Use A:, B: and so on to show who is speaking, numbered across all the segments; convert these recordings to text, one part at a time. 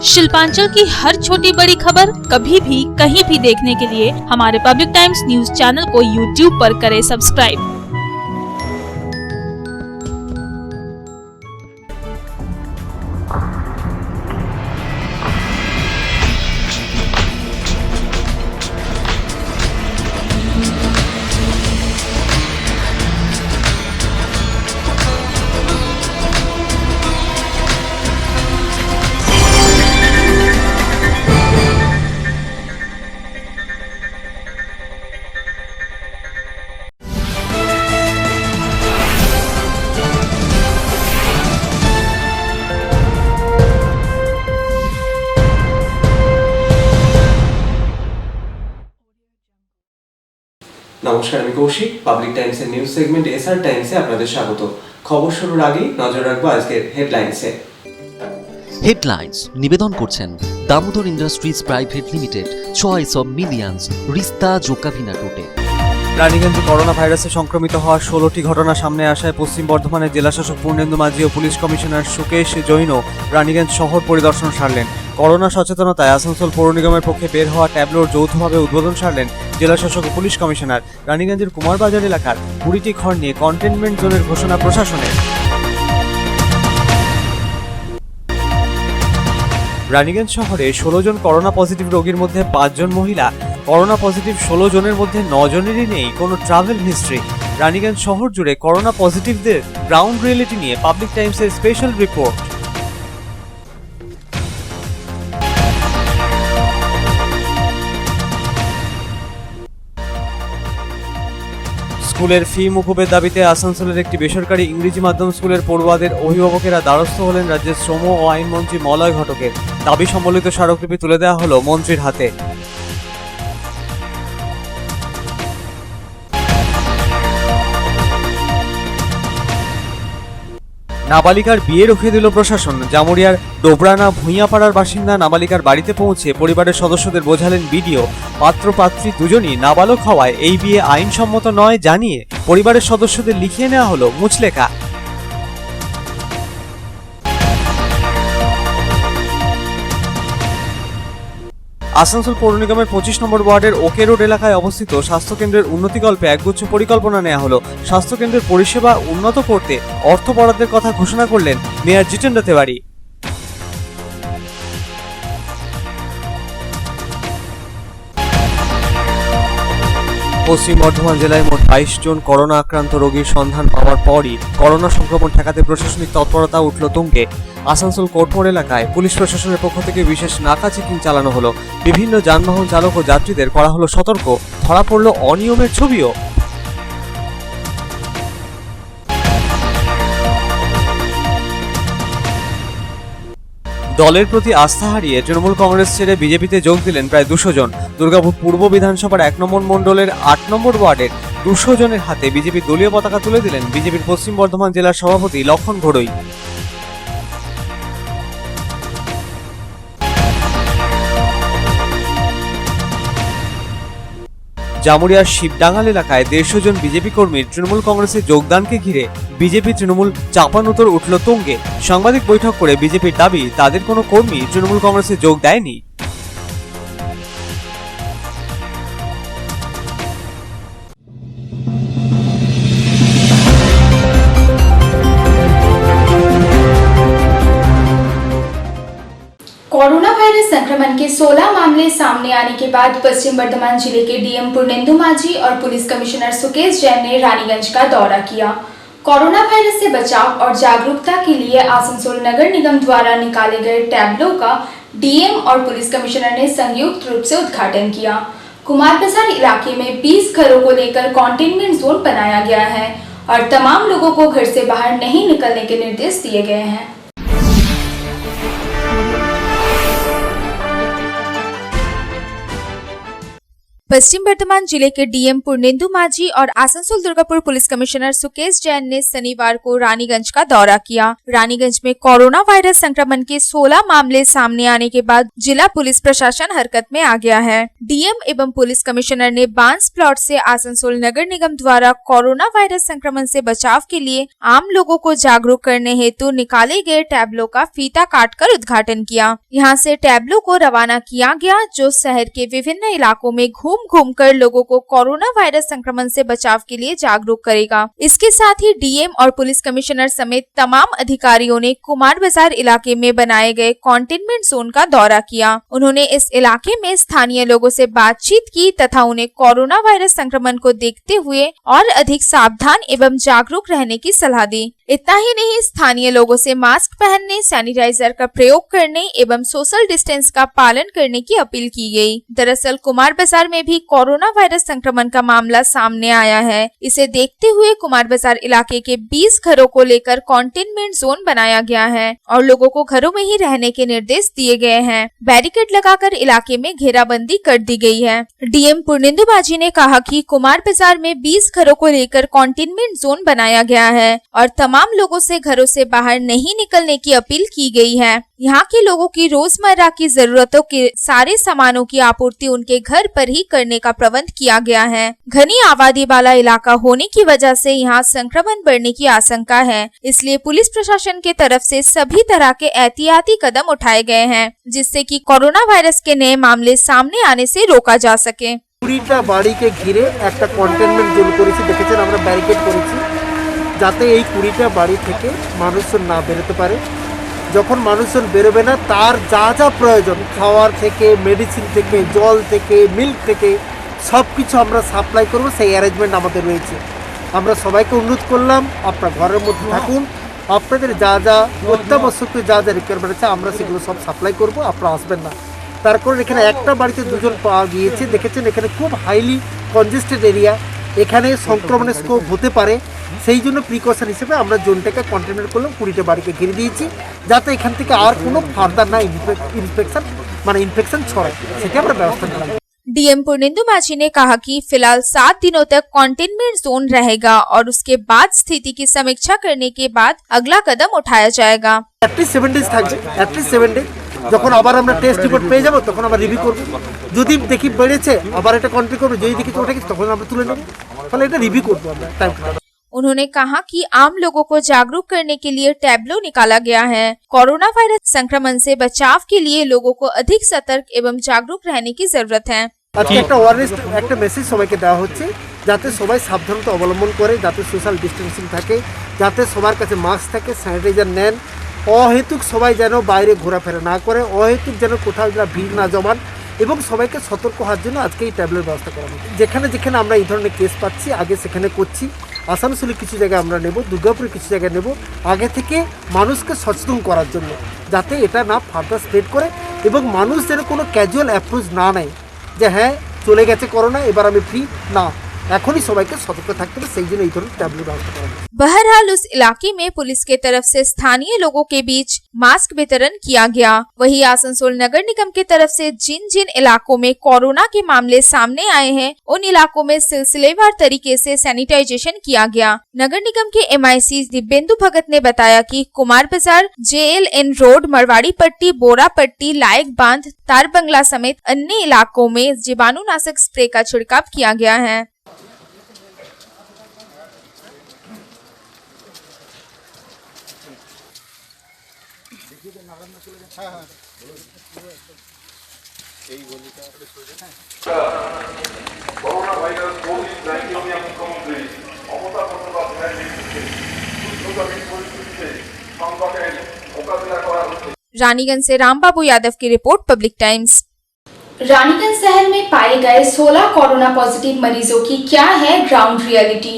A: शिल्पांचल की हर छोटी बड़ी खबर कभी भी कहीं भी देखने के लिए हमारे पब्लिक टाइम्स न्यूज चैनल को यूट्यूब पर करें सब्सक्राइब।
B: নমস্কার, আমি কৌশিক। পাবলিক টাইমসের নিউজ সেগমেন্ট এসআর টাইমসে আপনাদের স্বাগত। খবর শুরুর আগেই নজর রাখবো আজকের হেডলাইনসে।
C: হেডলাইন্স নিবেদন করছেন Damodar Industries Private Limited, choice of millions, রিস্তা জোকাভিনা টোটে।
D: রানীগঞ্জে করোনা ভাইরাসে সংক্রমিত হওয়ার 16টি ঘটনা সামনে আসায় পশ্চিম বর্ধমানের জেলাশাসক পূর্ণেন্দু মাঝি ও পুলিশ কমিশনার সুকেশ জৈন রানীগঞ্জ শহর পরিদর্শন সারলেন। করোনা সচেতনতায় আসানসোল পৌর নিগমের পক্ষে বের হওয়া ট্যাবলোর যৌথভাবে উদ্বোধন সারলেন জেলাশাসক ও পুলিশ কমিশনার। রানীগঞ্জের কুমারবাজার এলাকার 20টি ঘর নিয়ে কন্টেনমেন্ট জোনের ঘোষণা প্রশাসনের। রানীগঞ্জ শহরে 16 জন করোনা পজিটিভ রোগীর মধ্যে 5 জন মহিলা। করোনা পজিটিভ 16 জনের মধ্যে 9 জনেরই নেই কোনো ট্রাভেল হিস্ট্রি। রানীগঞ্জ শহর জুড়ে করোনা পজিটিভদের গ্রাউন্ড রিয়েলিটি নিয়ে পাবলিক টাইমসের স্পেশাল রিপোর্ট। স্কুলের ফি মুকুবের দাবিতে আসানসোলের একটি বেসরকারি ইংরেজি মাধ্যম স্কুলের পড়ুয়াদের অভিভাবকেরা দ্বারস্থ হলেন রাজ্যের শ্রম ও আইনমন্ত্রী মলয় ঘটকের। দাবি সম্বলিত স্মারকলিপি তুলে দেওয়া হলো মন্ত্রীর হাতে। নাবালিকার বিয়ে রুখে দিল প্রশাসন। জামুরিয়ার ডোবরানা ভুঁইয়াপাড়ার বাসিন্দা নাবালিকার বাড়িতে পৌঁছে পরিবারের সদস্যদের বোঝালেন বিডিও। পাত্র পাত্রী দুজনই নাবালক হওয়ায় এই বিয়ে আইনসম্মত নয় জানিয়ে পরিবারের সদস্যদের লিখিয়ে নেওয়া হলো মুচলেকা। আসানসোল পৌর নিগমের 25 নম্বর ওয়ার্ডের ওকে রোড এলাকায় অবস্থিত স্বাস্থ্যকেন্দ্রের উন্নতিকল্পে একগুচ্ছ পরিকল্পনা নেওয়া হলো। স্বাস্থ্যকেন্দ্রের পরিষেবা উন্নত করতে অর্থ বরাদ্দের কথা ঘোষণা করলেন মেয়র জিতেন্দ্র তেওয়ারি। পশ্চিম বর্ধমান জেলায় মোট 22 জন করোনা আক্রান্ত রোগীর সন্ধান পাওয়ার পরই করোনা সংক্রমণ ঠেকাতে প্রশাসনিক তৎপরতা উঠল তুঙ্গে। আসানসোল কোর্টমোড় এলাকায় পুলিশ প্রশাসনের পক্ষ থেকে বিশেষ নাকা চেকিং চালানো হলো। বিভিন্ন যানবাহন চালক ও যাত্রীদের করা হলো সতর্ক। ধরা পড়ল অনিয়মের ছবিও। দলের প্রতি আস্থা হারিয়ে তৃণমূল কংগ্রেস ছেড়ে বিজেপিতে যোগ দিলেন প্রায় 200 জন। দুর্গাপুর পূর্ব বিধানসভার 1 নম্বর মণ্ডলের 8 নম্বর ওয়ার্ডের 200 জনের হাতে বিজেপির দলীয় পতাকা তুলে দিলেন বিজেপির পশ্চিম বর্ধমান জেলার সভাপতি লক্ষণ ঘোড়ই। জামুরিয়ার শিবডাঙ্গাল এলাকায় 150 জন বিজেপি কর্মীর তৃণমূল কংগ্রেসে যোগদানকে ঘিরে বিজেপি তৃণমূল চাপানুতর উঠল তুঙ্গে। সাংবাদিক বৈঠক করে বিজেপির দাবি তাদের কোনো কর্মী তৃণমূল কংগ্রেসে যোগ দেয়নি।
E: कोरोना वायरस संक्रमण के 16 मामले सामने आने के बाद पश्चिम बर्धमान जिले के डीएम पूर्णेन्दु माझी और पुलिस कमिश्नर सुकेश जैन ने रानीगंज का दौरा किया। कोरोना वायरस से बचाव और जागरूकता के लिए आसनसोल नगर निगम द्वारा निकाले गए टैबलो का डीएम और पुलिस कमिश्नर ने संयुक्त रूप से उद्घाटन किया। कुमार बाजार इलाके में 20 घरों को लेकर कंटेनमेंट जोन बनाया गया है और तमाम लोगों को घर से बाहर नहीं निकलने के निर्देश दिए गए हैं। पश्चिम बर्धमान जिले के डीएम पूर्णेंदु माझी और आसनसोल दुर्गापुर पुलिस कमिश्नर सुकेश जैन ने शनिवार को रानीगंज का दौरा किया। रानीगंज में कोरोना वायरस संक्रमण के 16 मामले सामने आने के बाद जिला पुलिस प्रशासन हरकत में आ गया है। डीएम एवं पुलिस कमिश्नर ने बांस प्लॉट से आसनसोल नगर निगम द्वारा कोरोना वायरस संक्रमण से बचाव के लिए आम लोगों को जागरूक करने हेतु निकाले गए टैबलो का फीता काटकर उद्घाटन किया। यहाँ से टैबलो को रवाना किया गया, जो शहर के विभिन्न इलाकों में घूम कर लोगों को कोरोना वायरस संक्रमण से बचाव के लिए जागरूक करेगा। इसके साथ ही डीएम और पुलिस कमिश्नर समेत तमाम अधिकारियों ने कुमार बाजार इलाके में बनाए गए कंटेनमेंट जोन का दौरा किया। उन्होंने इस इलाके में स्थानीय लोगों से बातचीत की तथा उन्हें कोरोना वायरस संक्रमण को देखते हुए और अधिक सावधान एवं जागरूक रहने की सलाह दी। इतना ही नहीं, स्थानीय लोगों से मास्क पहनने, सैनिटाइजर का प्रयोग करने एवं सोशल डिस्टेंस का पालन करने की अपील की गई। दरअसल कुमार बाजार में भी कोरोना वायरस संक्रमण का मामला सामने आया है। इसे देखते हुए कुमार बाजार इलाके के 20 घरों को लेकर कंटेनमेंट जोन बनाया गया है और लोगों को घरों में ही रहने के निर्देश दिए गए हैं। बैरिकेड लगाकर इलाके में घेराबंदी कर दी गई है। डीएम पूर्णेंदु माझी ने कहा कि कुमार बाजार में 20 घरों को लेकर कंटेनमेंट जोन बनाया गया है और तमाम लोगों से घरों से बाहर नहीं निकलने की अपील की गई है। यहाँ के लोगों की रोजमर्रा की जरूरतों के सारे सामानों की आपूर्ति उनके घर पर ही करने का प्रबंध किया गया है। घनी आबादी वाला इलाका होने की वजह से यहाँ संक्रमण बढ़ने की आशंका है, इसलिए पुलिस प्रशासन के तरफ से सभी तरह के एहतियाती कदम उठाए गए हैं, जिससे कि कोरोना वायरस के नए मामले सामने आने से रोका जा सके।
F: কুড়িটা বাড়িকে ঘিরে একটা কন্টেনমেন্ট জোন করেছি, দেখেছেন আমরা ব্যারিকেড করেছি যাতে এই ২০টা বাড়ি থেকে মানুষজন না বেরোতে পারে। যখন মানুষজন বেরোবে না, তার যা যা প্রয়োজন খাওয়ার থেকে, মেডিসিন থেকে, জল থেকে, মিল্ক থেকে সব কিছু আমরা সাপ্লাই করব, সেই অ্যারেঞ্জমেন্ট আমাদের রয়েছে। আমরা সবাইকে অনুরোধ করলাম আপনারা ঘরের মধ্যে থাকুন, আপনাদের যা যা অত্যাবশ্যকীয় যা যা রিকোয়ারমেন্ট আছে আমরা সেগুলো সব সাপ্লাই করব, আপনারা আসবেন না। তার কারণ এখানে একটা বাড়িতে দুজন পাওয়া গিয়েছে, দেখেছেন এখানে খুব হাইলি কনজেস্টেড এরিয়া, এখানে সংক্রমণের স্কোপ হতে পারে। সেই জন্য প্রিকশন হিসেবে আমরা জোনটাকে কন্টেনমেন্ট করলাম, ২০টা বাড়িকে ঘিরে দিয়েছি যাতে এখান থেকে আর কোনো ফার্দার না ইনফেকশন ছড়ায়, সেটা আমরা ব্যবস্থা নিলাম।
E: डीएम पूर्णेंदु माझी ने कहा कि फिलहाल 7 दिनों तक कंटेनमेंट जोन रहेगा और उसके बाद स्थिति की समीक्षा करने के बाद अगला कदम उठाया जाएगा।
F: एटलिस्ट 7 डेज থাকবে, एटलिस्ट 7 ডে। যখন আবার আমরা টেস্ট রিপোর্ট পেয়ে যাব তখন আবার রিভিউ করব, যদি দেখি বেড়েছে আবার এটা কন্টিনিউ করব, যদি দেখি ওটা তখন আমরা তুলে নেব, ফলে এটা রিভিউ করব আমরা টাইম।
E: उन्होंने कहा कि आम लोगों को जागरूक करने के लिए टैबलो निकाला गया है। कोरोना वायरस संक्रमण से बचाव के लिए लोगों को अधिक सतर्क एवं जागरूक रहने की जरूरत है।
F: আজকে একটা অ্যাওয়ারনেস একটা মেসেজ সবাইকে দেওয়া হচ্ছে যাতে সবাই সাবধানতা অবলম্বন করে, যাতে সোশ্যাল ডিস্টেন্সিং থাকে, যাতে সবার কাছে মাস্ক থাকে, স্যানিটাইজার নেন, অহেতুক সবাই যেন বাইরে ঘোরাফেরা না করে, অহেতুক যেন কোথাও ভিড় না জমান এবং সবাইকে সতর্ক হওয়ার জন্য আজকে এই ট্যাবলেট ব্যবস্থা করা হচ্ছে। যেখানে যেখানে আমরা এই ধরনের কেস পাচ্ছি আগে সেখানে করছি, আসানসোলে কিছু জায়গায় আমরা নেব, দুর্গাপুরে কিছু জায়গায় নেব, আগে থেকে মানুষকে সচেতন করার জন্য যাতে এটা না ফার্দার স্প্রেড করে এবং মানুষ যেন কোনো ক্যাজুয়াল অ্যাপ্রোচ না নেয় যে হ্যাঁ চলে গেছে করোনা এবার আমি ফ্রি না, এখনই সবাইকে সতর্ক থাকতে হবে, সেই জন্য এই ধরনের ট্যাবলেট ব্যবস্থা করা হচ্ছে।
E: बहरहाल उस इलाके में पुलिस के तरफ से स्थानीय लोगों के बीच मास्क वितरण किया गया। वहीं आसनसोल नगर निगम की तरफ से जिन जिन इलाकों में कोरोना के मामले सामने आए हैं उन इलाकों में सिलसिलेवार तरीके से सैनिटाइजेशन किया गया। नगर निगम के MIC दिव्येंदु भगत ने बताया कि कुमार बाजार, JLN रोड, मरवाड़ी पट्टी, बोरा पट्टी, लायक बांध, तार बंगला समेत अन्य इलाकों में जीवाणुनाशक स्प्रे का छिड़काव किया गया है।
G: করোনা ভাইরাস কোভিড-19 মুখ্যমন্ত্রী মমতা বন্দ্যোপাধ্যায়ের নেতৃত্বে যুদ্ধকালীন পরিস্থিতিতে সংকটের মোকাবিলা করা হচ্ছে।
E: रानीगंज से रामबाबू यादव की रिपोर्ट, पब्लिक टाइम्स।
H: रानीगंज शहर में पाए गए 16 कोरोना पॉजिटिव मरीजों की क्या है ग्राउंड रियलिटी।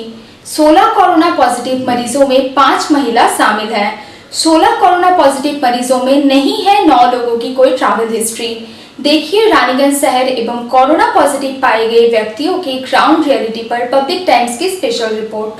H: 16 कोरोना पॉजिटिव मरीजों में 5 महिला शामिल हैं। 16 कोरोना पॉजिटिव मरीजों में नहीं है 9 लोगों की कोई ट्रैवल हिस्ट्री। देखिए रानीगंज शहर एवं कोरोना पॉजिटिव पाए गए व्यक्तियों की ग्राउंड रियलिटी पर पब्लिक टाइम्स की स्पेशल रिपोर्ट।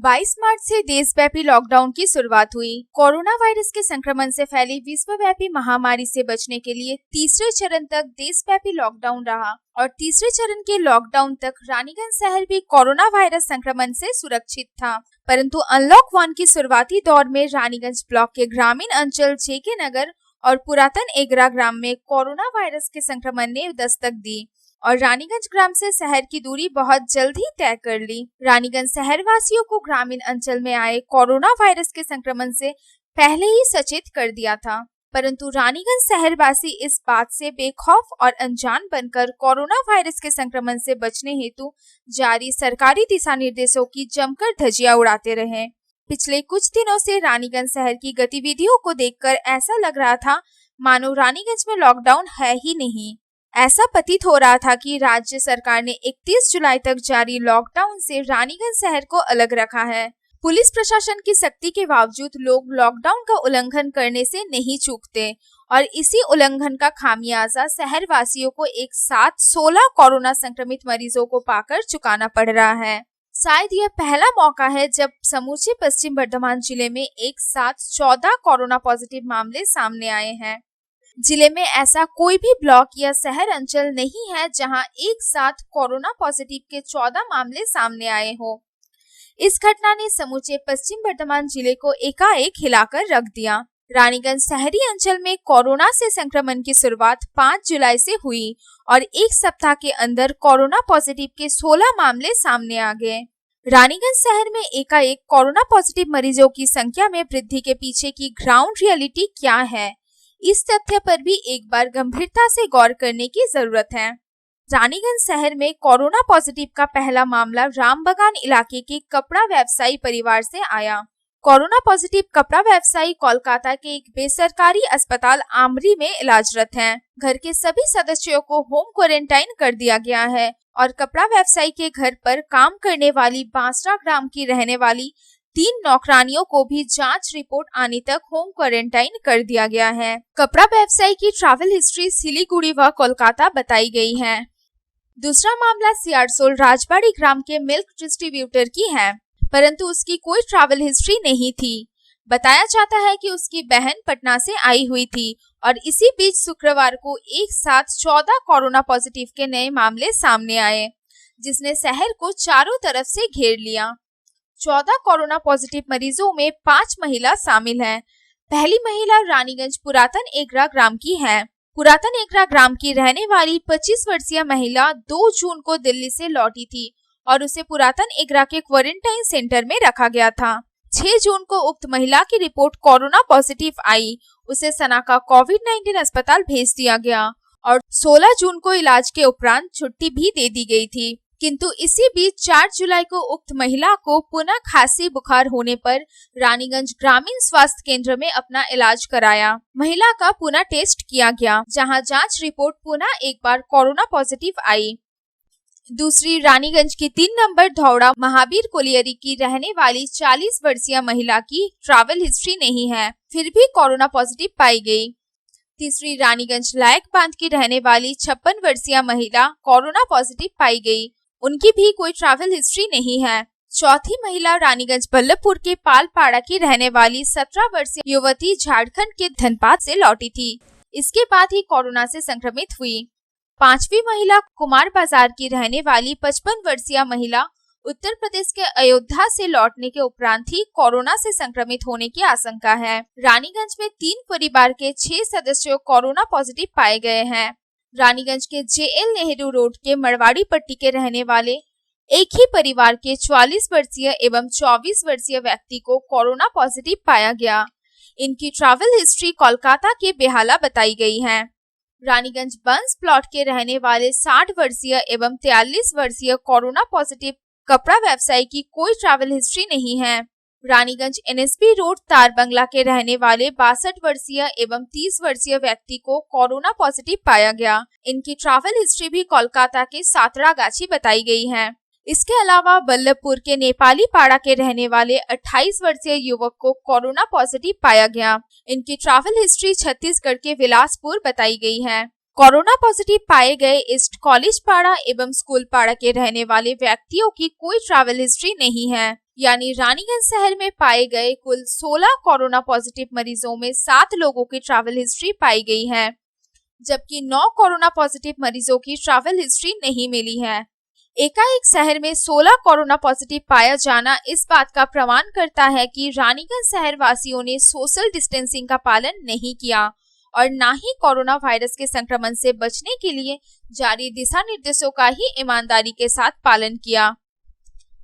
H: 22 मार्च से देशव्यापी लॉकडाउन की शुरुआत हुई। कोरोना वायरस के संक्रमण से फैली विश्वव्यापी महामारी से बचने के लिए तीसरे चरण तक देशव्यापी लॉकडाउन रहा और तीसरे चरण के लॉकडाउन तक रानीगंज शहर भी कोरोना वायरस संक्रमण से सुरक्षित था। परंतु अनलॉक 1 की शुरुआती दौर में रानीगंज ब्लॉक के ग्रामीण अंचल जेके नगर और पुरातन एगरा ग्राम में कोरोना वायरस के संक्रमण ने दस्तक दी और रानीगंज ग्राम से शहर की दूरी बहुत जल्द ही तय कर ली। रानीगंज शहर वासियों को ग्रामीण अंचल में आए कोरोना वायरस के संक्रमण से पहले ही सचेत कर दिया था, परंतु रानीगंज शहरवासी इस बात से बेखौफ और अनजान बनकर कोरोना वायरस के संक्रमण से बचने हेतु जारी सरकारी दिशा निर्देशों की जमकर धज्जियां उड़ाते रहे। पिछले कुछ दिनों से रानीगंज शहर की गतिविधियों को देखकर ऐसा लग रहा था मानो रानीगंज में लॉकडाउन है ही नहीं। ऐसा प्रतीत हो रहा था कि राज्य सरकार ने 31 जुलाई तक जारी लॉकडाउन से रानीगंज शहर को अलग रखा है। पुलिस प्रशासन की सख्ती के बावजूद लोग लॉकडाउन का उल्लंघन करने से नहीं चूकते और इसी उल्लंघन का खामियाजा शहर वासियों को एक साथ 16 कोरोना संक्रमित मरीजों को पाकर चुकाना पड़ रहा है। शायद यह पहला मौका है जब समूचे पश्चिम बर्धमान जिले में एक साथ 14 कोरोना पॉजिटिव मामले सामने आए हैं। जिले में ऐसा कोई भी ब्लॉक या शहर अंचल नहीं है जहां एक साथ कोरोना पॉजिटिव के 14 मामले सामने आए हो। इस घटना ने समूचे पश्चिम बर्धमान जिले को एकाएक हिलाकर रख दिया। रानीगंज शहरी अंचल में कोरोना से संक्रमण की शुरुआत 5 जुलाई से हुई और एक सप्ताह के अंदर कोरोना पॉजिटिव के 16 मामले सामने आ गए। रानीगंज शहर में एकाएक कोरोना पॉजिटिव मरीजों की संख्या में वृद्धि के पीछे की ग्राउंड रियलिटी क्या है, इस तथ्य पर भी एक बार गंभीरता से गौर करने की जरूरत है। रानीगंज शहर में कोरोना पॉजिटिव का पहला मामला रामबगान इलाके के कपड़ा व्यवसायी परिवार से आया। कोरोना पॉजिटिव कपड़ा व्यवसायी कोलकाता के एक बेसरकारी अस्पताल आमरी में इलाजरत हैं। घर के सभी सदस्यों को होम क्वारंटाइन कर दिया गया है और कपड़ा व्यवसायी के घर पर काम करने वाली बांसरा ग्राम की रहने वाली 3 नौकरानियों को भी जांच रिपोर्ट आने तक होम क्वारंटाइन कर दिया गया है। कपड़ा व्यवसायी की ट्रैवल हिस्ट्री सिलीगुड़ी व कोलकाता बताई गई है। दूसरा मामला सियारसोल राजबाड़ी ग्राम के मिल्क डिस्ट्रीब्यूटर की है, परंतु उसकी कोई ट्रैवल हिस्ट्री नहीं थी। बताया जाता है कि उसकी बहन पटना से आई हुई थी और इसी बीच शुक्रवार को एक साथ 14 कोरोना पॉजिटिव के नए मामले सामने आए, जिसने शहर को चारों तरफ से घेर लिया। 14 कोरोना पॉजिटिव मरीजों में 5 महिला शामिल हैं। पहली महिला रानीगंज पुरातन एगरा ग्राम की है। पुरातन एगरा ग्राम की रहने वाली 25 वर्षीय महिला 2 जून को दिल्ली से लौटी थी और उसे पुरातन एगरा के क्वारंटाइन सेंटर में रखा गया था। 6 जून को उक्त महिला की रिपोर्ट कोरोना पॉजिटिव आई। उसे सना का कोविड-19 अस्पताल भेज दिया गया और 16 जून को इलाज के उपरांत छुट्टी भी दे दी गई थी। किंतु इसी बीच 4 जुलाई को उक्त महिला को पुनः खांसी बुखार होने पर रानीगंज ग्रामीण स्वास्थ्य केंद्र में अपना इलाज कराया। महिला का पुनः टेस्ट किया गया, जहां जांच रिपोर्ट पुनः एक बार कोरोना पॉजिटिव आई। दूसरी रानीगंज की 3 नंबर धौड़ा महावीर कोलियरी की रहने वाली 40 वर्षीय महिला की ट्रैवल हिस्ट्री नहीं है, फिर भी कोरोना पॉजिटिव पाई गई। तीसरी रानीगंज लायक बांध की रहने वाली 56 वर्षीय महिला कोरोना पॉजिटिव पाई गई, उनकी भी कोई ट्रैवल हिस्ट्री नहीं है। चौथी महिला रानीगंज बल्लभपुर के पालपाड़ा की रहने वाली 17 वर्षीय युवती झारखंड के धनबाद से लौटी थी। इसके बाद ही कोरोना से संक्रमित हुई। पांचवी महिला कुमार बाजार की रहने वाली 55 वर्षीय महिला उत्तर प्रदेश के अयोध्या से लौटने के उपरांत ही कोरोना से संक्रमित होने की आशंका है। रानीगंज में 3 परिवार के 6 सदस्यों कोरोना पॉजिटिव पाए गए हैं। रानीगंज के जेएल नेहरू रोड के मड़वाड़ी पट्टी के रहने वाले एक ही परिवार के 44 वर्षीय एवं 24 वर्षीय व्यक्ति को कोरोना पॉजिटिव पाया गया। इनकी ट्रैवल हिस्ट्री कोलकाता के बेहाला बताई गई है। रानीगंज बंस प्लॉट के रहने वाले 60 वर्षीय एवं 43 वर्षीय कोरोना पॉजिटिव कपड़ा व्यवसायी की कोई ट्रैवल हिस्ट्री नहीं है। रानीगंज एनएसपी रोड तार बंगला के रहने वाले 62 वर्षीय एवं 30 वर्षीय व्यक्ति को कोरोना पॉजिटिव पाया गया। इनकी ट्रैवल हिस्ट्री भी कोलकाता के सातरागाछी बताई गई है। इसके अलावा बल्लभपुर के नेपाली पाड़ा के रहने वाले 28 वर्षीय युवक को कोरोना पॉजिटिव पाया गया। इनकी ट्रैवल हिस्ट्री छत्तीसगढ़ के बिलासपुर बताई गई है। कोरोना पॉजिटिव पाए गए ईस्ट कॉलेज पाड़ा एवं स्कूल पाड़ा के रहने वाले व्यक्तियों की कोई ट्रैवल हिस्ट्री नहीं है। यानी रानीगंज शहर में पाए गए कुल 16 कोरोना पॉजिटिव मरीजों में 7 लोगों की ट्रैवल हिस्ट्री पाई गई है, जबकि 9 कोरोना पॉजिटिव मरीजों की ट्रैवल हिस्ट्री नहीं मिली है। एकाएक शहर में 16 कोरोना पॉजिटिव पाया जाना इस बात का प्रमाण करता है कि रानीगंज शहर वासियों ने सोशल डिस्टेंसिंग का पालन नहीं किया और ना ही कोरोना वायरस के संक्रमण से बचने के लिए जारी दिशा निर्देशों का ही ईमानदारी के साथ पालन किया।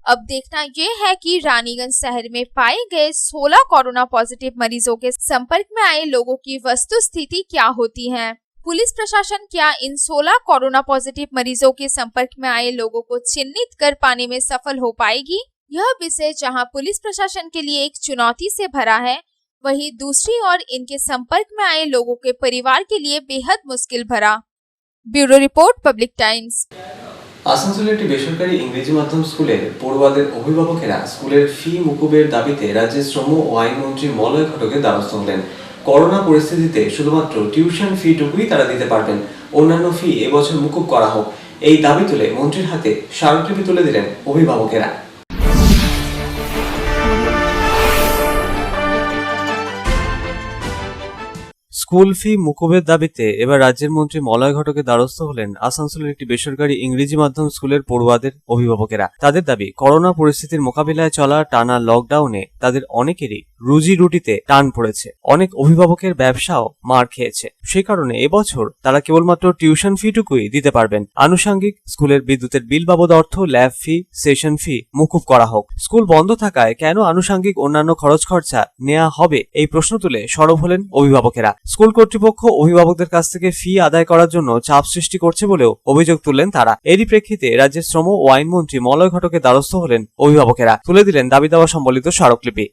H: अब देखना यह है कि रानीगंज शहर में पाए गए 16 कोरोना पॉजिटिव मरीजों के संपर्क में आए लोगों की वस्तु स्थिति क्या होती है। पुलिस प्रशासन क्या इन 16 कोरोना पॉजिटिव मरीजों के संपर्क में आए लोगों को चिन्हित कर पाने में सफल हो पाएगी? यह विषय जहां पुलिस प्रशासन के लिए एक चुनौती से भरा है, वहीं दूसरी ओर इनके संपर्क में आए लोगों के परिवार के लिए बेहद मुश्किल भरा। Bureau report, public times.
B: আসানসোলের একটি বেসরকারি ইংরেজি মাধ্যম স্কুলের পড়ুয়াদের অভিভাবকেরা স্কুলের ফি মুকুবের দাবিতে রাজ্যের শ্রম ও আইনমন্ত্রী মলয় ঘটকের দ্বারস্থ হলেন। করোনা পরিস্থিতিতে শুধুমাত্র টিউশন ফিটুকুই তারা দিতে পারবেন, অন্যান্য ফি এবছর মুকুব করা হোক, এই দাবি তুলে মন্ত্রীর হাতে স্মারকলিপি তুলে দিলেন অভিভাবকেরা।
D: স্কুল ফি মুকুবের দাবিতে এবার রাজ্যের মন্ত্রী মলয় ঘটকের দ্বারস্থ হলেন আসানসোলের একটি বেসরকারি ইংরেজি মাধ্যম স্কুলের পড়ুয়াদের অভিভাবকেরা। তাদের দাবি, করোনা পরিস্থিতির মোকাবিলায় চলা টানা লকডাউনে তাদের অনেকেরই রুজি রুটিতে টান পড়েছে, অনেক অভিভাবকের ব্যবসাও মার খেয়েছে। সেই কারণে এবছর তারা কেবলমাত্র টিউশন ফিটুকুই দিতে পারবেন। আনুষঙ্গিক স্কুলের বিদ্যুতের বিল বাবদ অর্থ, ল্যাব ফি, সেশন ফি মুকুব করা হোক। স্কুল বন্ধ থাকায় কেন আনুষঙ্গিক অন্যান্য খরচ খরচা নেওয়া হবে, এই প্রশ্ন তুলে সরব হলেন অভিভাবকেরা। স্কুল কর্তৃপক্ষ অভিভাবকদের কাছ থেকে ফি আদায় করার জন্য চাপ সৃষ্টি করছে বলেও অভিযোগ তুললেন তারা। এরই প্রেক্ষিতে রাজ্যের শ্রম ও আইনমন্ত্রী মলয় ঘটকের দ্বারস্থ হলেন অভিভাবকেরা, তুলে দিলেন দাবি দাওয়া সম্বলিত স্মারকলিপি।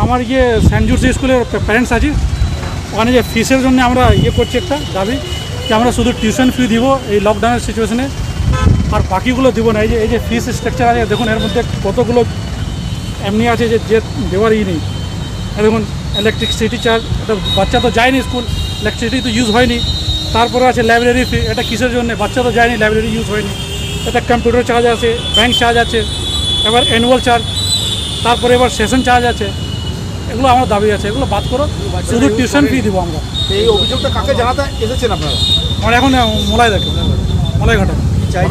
I: আমার সেন্ট জুডস স্কুলের প্যারেন্টস আছে, ওখানে যে ফিসের জন্য আমরা করছি একটা দাবি যে আমরা শুধু টিউশন ফি দিব এই লকডাউনের সিচুয়েশনে, আর বাকিগুলো দিব না। এই যে ফিস স্ট্রাকচার আছে দেখুন, এর মধ্যে কতগুলো এমনি আছে যে দেওয়ারই নেই। দেখুন ইলেকট্রিসিটি চার্জ, এটা বাচ্চা তো যায়নি স্কুল, ইলেকট্রিসিটি তো ইউজ হয়নি। তারপরে আছে লাইব্রেরি ফি, এটা কিসের জন্য, বাচ্চা তো যায়নি, লাইব্রেরি ইউজ হয়নি। এটা কম্পিউটার চার্জ আছে, ব্যাংক চার্জ আছে, এবার অ্যানুয়াল চার্জ, তারপরে এবার সেশন চার্জ আছে। এগুলো আমার দাবি আছে, এগুলো বাদ করো, শুধু টিউশন ফি দিব আমরা।
F: এই অভিযোগটা কাকে জানাতে এসেছেন আপনারা?
I: আমরা এখন মলাই ঘাটা
F: চাইছেন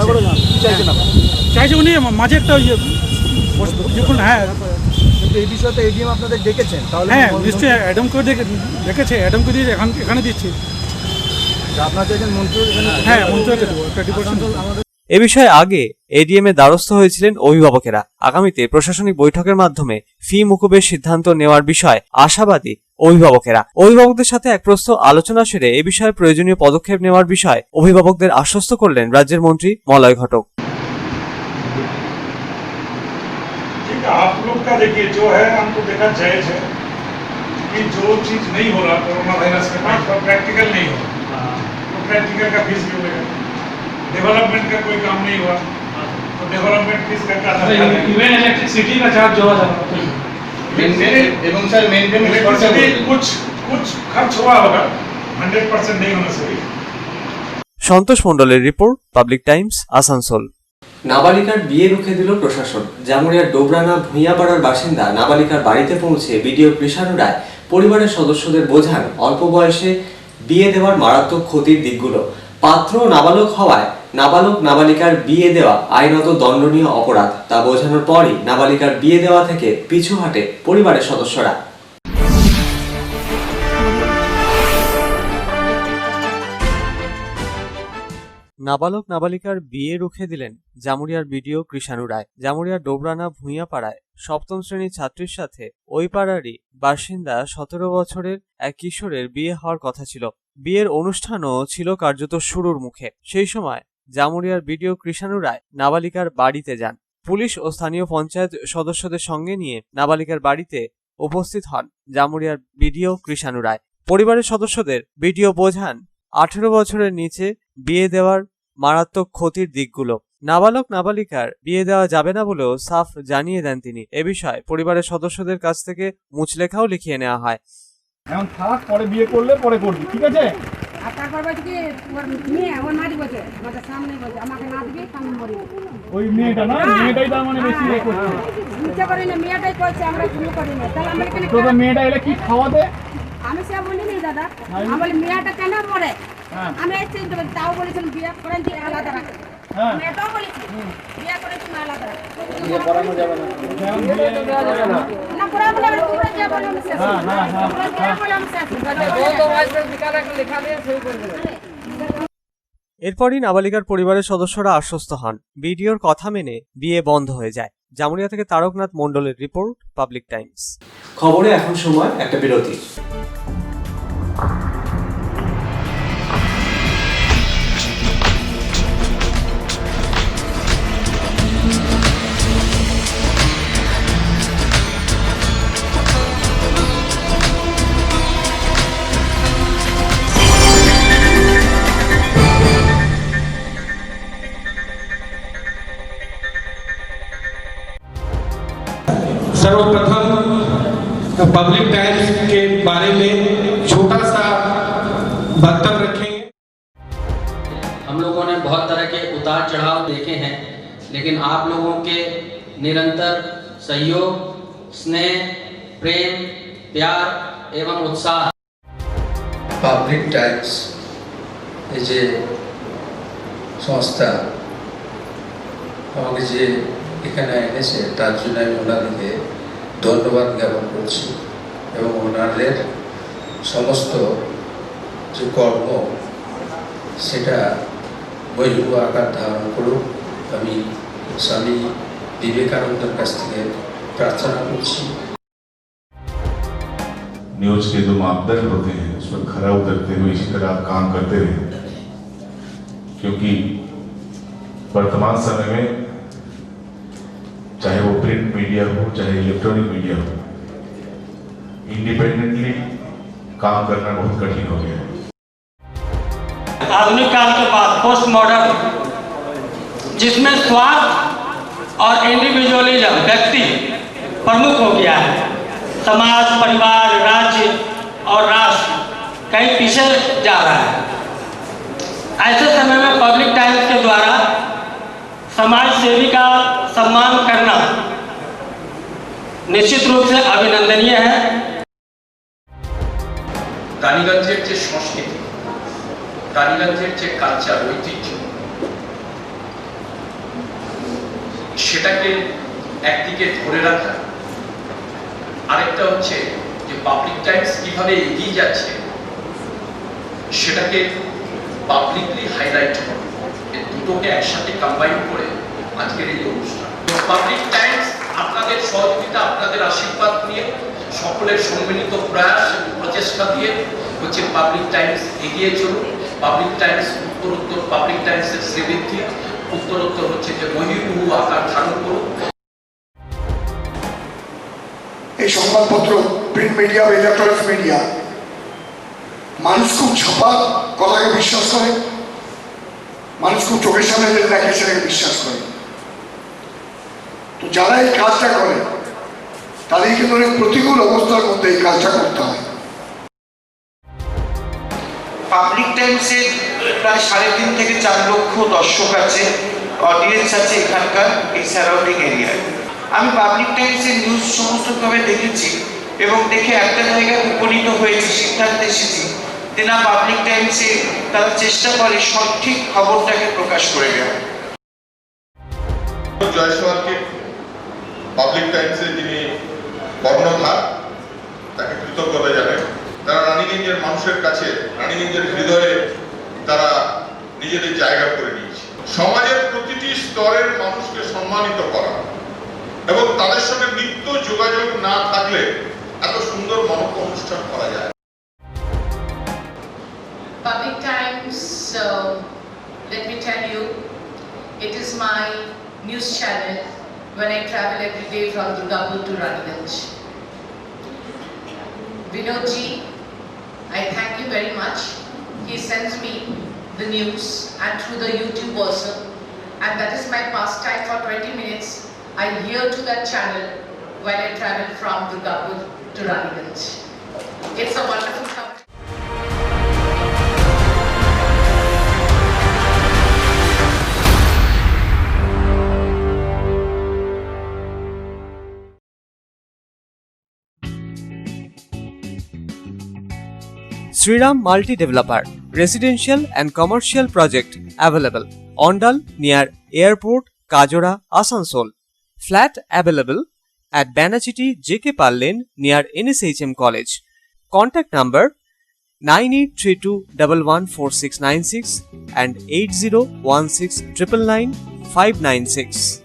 F: আপনারা?
I: চাইছি উনি মাঝে একটা যখন
F: এই বিষয়ে তো এডিএম আপনাদের ডেকেছেন, তাহলে
I: হ্যাঁ নিশ্চয়ই অ্যাডাম করে ডেকেছে, অ্যাডাম করে দিয়ে এখানে দিচ্ছি।
F: আপনার চাইছেন মন্ত্রী?
I: হ্যাঁ মন্ত্রীকে দেবো একটা ডিপার্টমেন্ট।
D: এ বিষয়ে আগে এডিএম এর দ্বারস্থ হয়েছিলেন অভিভাবকেরা। আগামীতে প্রশাসনিক বৈঠকের মাধ্যমে ফি মুকুবের সিদ্ধান্ত নেওয়ার বিষয়ে আশাবাদী অভিভাবকেরা। অভিভাবকদের সাথে এক প্রস্থ আলোচনা সেরে এ বিষয়ে প্রয়োজনীয় পদক্ষেপ নেওয়ার বিষয়ে অভিভাবকদের আশ্বস্ত করলেন রাজ্যের মন্ত্রী মলয় ঘটক।
J: आप लोग का देखिए जो है हमको देखा जायज है कि जो चीज नहीं हो रहा कोरोना वायरस के बाद प्रैक्टिकल नहीं हो रहा, तो प्रैक्टिकल का फीस क्यों लेगा? डेवलपमेंट का कोई काम नहीं हुआ तो डेवलपमेंट फीस का इवन इलेक्ट्रिसिटी का चार्ज जोड़ा जा रहा एवं सर इलेक्ट्रिसिटी कुछ खर्च हुआ होगा, 100% नहीं होना चाहिए।
D: সন্তোষ মণ্ডলের রিপোর্ট, পাবলিক টাইমস, আসানসোল।
B: নাবালিকার বিয়ে রুখে দিল প্রশাসন। জামুরিয়ার ডোবরানা ভূঁইয়াপাড়ার বাসিন্দা নাবালিকার বাড়িতে পৌঁছে বিডিও কৃষাণু রায় পরিবারের সদস্যদের বোঝান অল্প বয়সে বিয়ে দেওয়ার মারাত্মক ক্ষতির দিকগুলো। পাত্র নাবালক হওয়ায় নাবালক নাবালিকার বিয়ে দেওয়া আইনত দণ্ডনীয় অপরাধ, তা বোঝানোর পরই নাবালিকার বিয়ে দেওয়া থেকে পিছু হাঁটে পরিবারের সদস্যরা।
D: নাবালক নাবালিকার বিয়ে রুখে দিলেন জামুরিয়ার বিডিও কৃষাণু রায়। জামুরিয়ার ডোবরানা ভূঁইয়াপাড়ায় সপ্তম শ্রেণীর ছাত্রীর সাথে ওই পাড়ারই বাসিন্দা 17 বছরের এক কিশোরের বিয়ে হওয়ার কথা ছিল। বিয়ের অনুষ্ঠানও ছিল কার্যত শুরুর মুখে। সেই সময় জামুরিয়ার বিডিও কৃষাণু রায় নাবালিকার বাড়িতে যান। পুলিশ ও স্থানীয় পঞ্চায়েত সদস্যদের সঙ্গে নিয়ে নাবালিকার বাড়িতে উপস্থিত হন জামুরিয়ার বিডিও কৃষাণু রায়। পরিবারের সদস্যদের বিডিও বোঝান 18 বছরের নিচে বিয়ে দেওয়ার মারাত্মক ক্ষতির দিকগুলো। নাবালক নাবালিকার বিয়ে দেওয়া যাবে না বলেও সাফ জানিয়ে দেন তিনি। এ বিষয়ে পরিবারের সদস্যদের কাছ থেকে মুচলেখাও লিখিয়ে নেওয়া হয়।
I: এখন থাক, পরে বিয়ে করলে পরে করবি, ঠিক আছে?
K: আর তারপর বলছে কি ওর মেয়ে ওর নারী বলছে আমাদের সামনে বলছে আমাকে না দিবি আমি মরে যাবো।
J: ওই মেয়েটা না, মেয়েটাই তার মানে বেশি ইয়ে করছে।
K: নিচে করি না, মেয়েটাই করছে, আমরা শুরু করি না। তাহলে আমরা এখানে
J: তো মেয়েটা এলে কি খাওয়াতে?
K: আমি সে বলিনি দাদা, আমি বলি মেয়েটা কেন মরে, আমি এই চিন্তা করি। তাও বলেছিলাম বিয়ে করেন যে আলাদা রাখে, মেয়েটাও বলেছি বিয়ে করেছি না আলাদা রাখে, বিয়ে করানো যাবে না, না করাবো না, পুরো যে বলে আমি শেষ
D: এরপরই নাবালিকার পরিবারের সদস্যরা আশ্বস্ত হন, বিডিওর কথা মেনে বিয়ে বন্ধ হয়ে যায়। জামুরিয়া থেকে তারকনাথ মণ্ডলের রিপোর্ট, পাবলিক টাইমস।
B: খবরে এখন সময় একটা বিরতি।
L: सर्वप्रथम पब्लिक टाइम्स के बारे में छोटा सा वक्तव्य रखेंगे।
M: हम लोगों ने बहुत तरह के उतार चढ़ाव देखे हैं, लेकिन आप लोगों के निरंतर सहयोग, स्नेह, प्रेम, प्यार एवं उत्साह
N: পাবলিক টাইমস এই যে সংস্থা আমাকে যে এখানে এনেছে তার জন্য আমি ওনাদেরকে ধন্যবাদ জ্ঞাপন করছি এবং ওনাদের সমস্ত যে কর্ম সেটা বৈভব আকার ধারণ করুক আমি স্বামী বিবেকানন্দের কাছ থেকে प्रार्थना করছি।
G: न्यूज के जो मापदंड होते हैं उस पर खरा उतरते हुए इसी तरह आप काम करते रहे, क्योंकि वर्तमान समय में चाहे वो प्रिंट मीडिया हो चाहे इलेक्ट्रॉनिक मीडिया हो, इंडिपेंडेंटली काम करना बहुत कठिन हो गया है।
M: आधुनिक काल के बाद पोस्ट मॉडर्न, जिसमें स्वार्थ और इंडिविजुअलिज्म व्यक्ति प्रमुख हो गया है, समाज, परिवार, राज्य और राष्ट्र कहीं पीछे जा रहा है। ऐसे समय में पब्लिक टाइम्स के द्वारा समाज सेवी का सम्मान करना निश्चित रूप से अभिनंदनीय है।
N: রানীগঞ্জের যে সংস্কৃতি, রানীগঞ্জের যে কালচার, ঐতিহ্য, সেটাকে একদিকে ধরে রাখা, আরেকটা হচ্ছে যে পাবলিক টাইমস কিভাবে এগিয়ে যাচ্ছে সেটাকে পাবলিকলি হাইলাইট করা, এই দুটোকে একসাথে কম্বাইন করে আজকের এই অনুষ্ঠান। পাবলিক টাইমস আপনাদের সহযোগিতা, আপনাদের আশীর্বাদ নিয়ে, সকলের সম্মিলিত প্রয়াস প্রচেষ্টা দিয়ে হচ্ছে পাবলিক টাইমস এগিয়ে চলুন। পাবলিক টাইমস উত্তরোত্তর, পাবলিক টাইমসের শ্রীবৃদ্ধি উত্তরোত্তর হচ্ছে যে মহিমুহু আকার ধারণ করুন।
O: এই সংবাদপত্র, প্রিন্ট মিডিয়া বা ইলেকট্রনিক মিডিয়া, মানুষ খুব ছাপা কথাকে বিশ্বাস করে, মানুষ খুব চোখের সামনে যেটা দেখে সেটাকে বিশ্বাস করে। তো যারা এই কাজটা করে তাদের কিন্তু অনেক প্রতিকূল অবস্থার মধ্যে এই কাজটা করতে হয়।
L: পাবলিক টাইমসের প্রায় 3.5 থেকে 4 লক্ষ দর্শক আছে, অডিয়েন্স আছে এখানকার এই সারাউন্ডিং এরিয়ায়। আমি পাবলিক টাইমসের নিউজ সমস্তভাবে দেখেছি এবং দেখে একটা জায়গায় উপনীত হয়েছি, সিদ্ধান্তে এসেছি যে না, পাবলিক টাইমসে তারা চেষ্টা করে সঠিক খবরটাকে প্রকাশ করে দেওয়া।
G: জয়সওয়ালকে পাবলিক টাইমসে যিনি কর্ণধার, তাকে কৃতজ্ঞতা জানাই। তারা রানীগঞ্জের মানুষের কাছে, রানীগঞ্জের হৃদয়ে তারা নিজেদের জায়গা করে নিয়েছে। সমাজের প্রতিটি স্তরের মানুষকে সম্মানিত করা এবং তাদের সঙ্গে নিত্য যোগাযোগ না থাকলে এত সুন্দর মনজ্ঞ অনুষ্ঠান করা যায়।
P: Public Times, let me tell you, it is my news channel when I travel every day from Durgapur to Raniganj. Vinodji, I thank you very much. He sends me the news and through the YouTube also, and that is my pastime for 20 minutes. I hear to that channel while I travel from Durgapur to Raniganj. It's a wonderful company.
D: Sriram Multi Developer, residential and commercial project available. Ondal near Airport, Kajora, Asansol. Flat available at Banachiti JK Pal Lane near NSHM College. Contact number 9832114696 and 8016999596.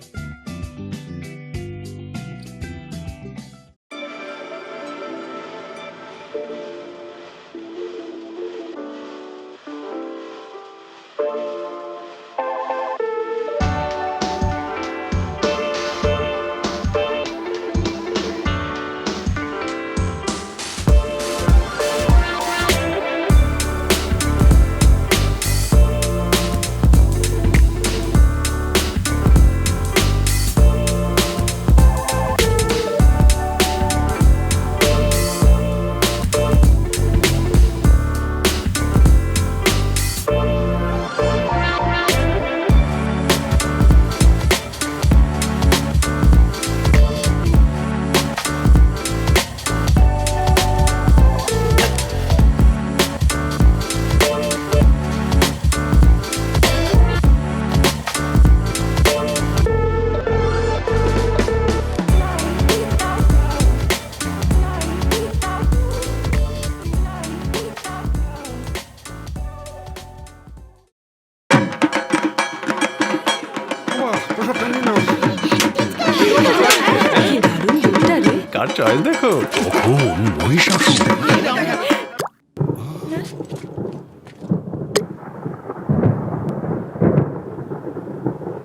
Q: Car choice দেখো কখন মহিষাসুর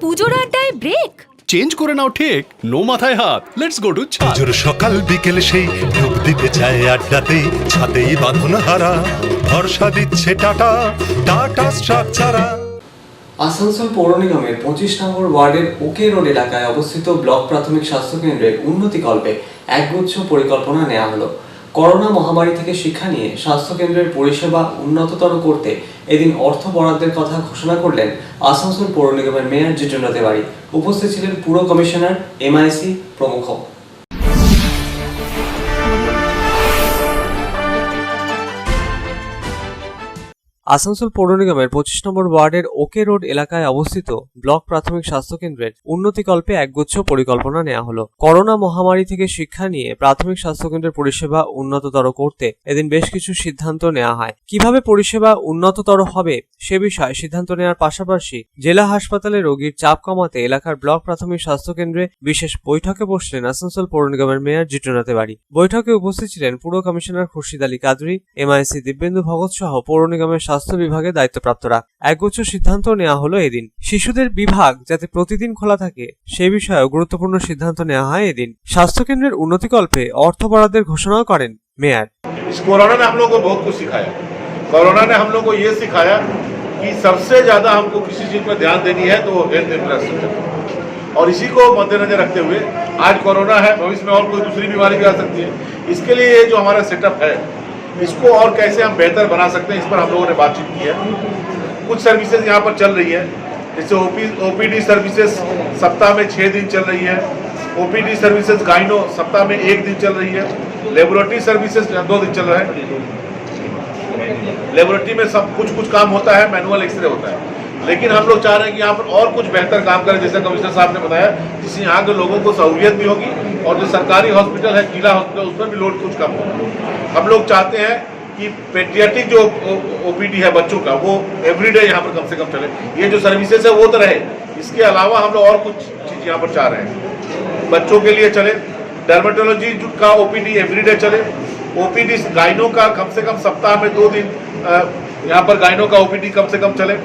R: পুজোর আড্ডায় break
Q: change করে নাও ঠিক no মাথায় হাত let's go to ছাদ
S: পুজোর সকাল বিকেল সেই ডুব দিতে চায় আড্ডাতে ছাদেই বাঁধন হারা ভরসা দিচ্ছে টাটা টাটা স্ট্রাকচারা।
B: আসানসোল পৌর নিগমের 25 নম্বর ওয়ার্ডের ওকে রোড এলাকায় অবস্থিত ব্লক প্রাথমিক স্বাস্থ্য কেন্দ্রের উন্নতিকল্পে একগুচ্ছ পরিকল্পনা নেওয়া হলো। করোনা মহামারী থেকে শিক্ষা নিয়ে স্বাস্থ্য কেন্দ্রের পরিষেবা উন্নততর করতে এদিন অর্থ বরাদ্দের কথা ঘোষণা করলেন আসানসোল পৌর নিগমের মেয়র জিতেন্দ্র তিওয়ারি। উপস্থিত ছিলেন পুর কমিশনার, MIC প্রমুখ।
D: আসানসোল পৌর নিগমের 25 নম্বর ওয়ার্ডের ওকে রোড এলাকায় অবস্থিত ব্লক প্রাথমিক স্বাস্থ্য কেন্দ্রের উন্নতিকল্পে একগুচ্ছ পরিকল্পনা নেওয়া হলো। করোনা মহামারী থেকে শিক্ষা নিয়ে প্রাথমিক স্বাস্থ্য কেন্দ্রের পরিষেবা উন্নততর করতে এদিন বেশ কিছু সিদ্ধান্ত নেওয়া হয়। কিভাবে পরিষেবা উন্নততর হবে সে বিষয়ে সিদ্ধান্ত নেওয়ার পাশাপাশি জেলা হাসপাতালে রোগীর চাপ কমাতে এলাকার ব্লক প্রাথমিক স্বাস্থ্য কেন্দ্রে বিশেষ বৈঠকে বসলেন আসানসোল পৌর নিগমের মেয়র জিতেন্দ্র তিওয়ারি। বৈঠকে উপস্থিত ছিলেন পুর কমিশনার খুরশিদ আলী কাদরি, MIC দিব্যেন্দু ভগত সহ পৌর নিগমের স্বাস্থ্য বিভাগের দায়িত্বপ্রাপ্তরা। একগুচ্ছ সিদ্ধান্ত নেওয়া হলো এদিন। শিশুদের বিভাগ যাতে প্রতিদিন খোলা থাকে সে বিষয়ে গুরুত্বপূর্ণ সিদ্ধান্ত নেওয়া হয় এদিন। স্বাস্থ্য কেন্দ্রের উন্নতিকল্পে অর্থ বরাদ্দের ঘোষণাও করেন মেয়র।
G: कोरोना ने हम लोग को बहुत कुछ सिखाया। कोरोना ने हम लोग को ये सिखाया कि सबसे ज्यादा हमको किसी चीज पर ध्यान देनी है तो वो हेल्थ इंफ्रास्ट्रक्चर, और इसी को मद्देनजर रखते हुए आज कोरोना है, भविष्य में और कोई दूसरी बीमारी भी आ सकती है। इसके लिए ये जो हमारा सेटअप है इसको और कैसे हम बेहतर बना सकते हैं, इस पर हम लोगों ने बातचीत की है। कुछ सर्विसेज यहाँ पर चल रही है, जैसे OPD सर्विसेज सप्ताह में 6 दिन चल रही है, OPD सर्विसेज गाइनो सप्ताह में 1 दिन चल रही है, लेबोरेटरी सर्विसेज 2 दिन चल रहा है। लेबोरेटरी में सब कुछ काम होता है, मैनुअल एक्सरे होता है, लेकिन हम लोग चाह रहे हैं कि यहाँ पर और कुछ बेहतर काम करें, जैसे कमिश्नर साहब ने बताया, जिससे यहाँ के लोगों को सहूलियत भी होगी और जो सरकारी हॉस्पिटल है, जिला हॉस्पिटल, उस पर भी लोड कुछ कम होगा। हम लोग चाहते हैं कि पेडियाट्रिक जो OPD है बच्चों का, वो एवरीडे यहाँ पर कम से कम चले। ये जो सर्विसेज है वो तो रहे, इसके अलावा हम लोग और कुछ चीज़ यहाँ पर चाह रहे हैं। बच्चों के लिए चले, डर्मेटोलॉजी का OPD एवरीडे चले, OPD गाइनो का कम से कम सप्ताह में 2 दिन यहाँ पर गाइनो का OPD कम से कम चले।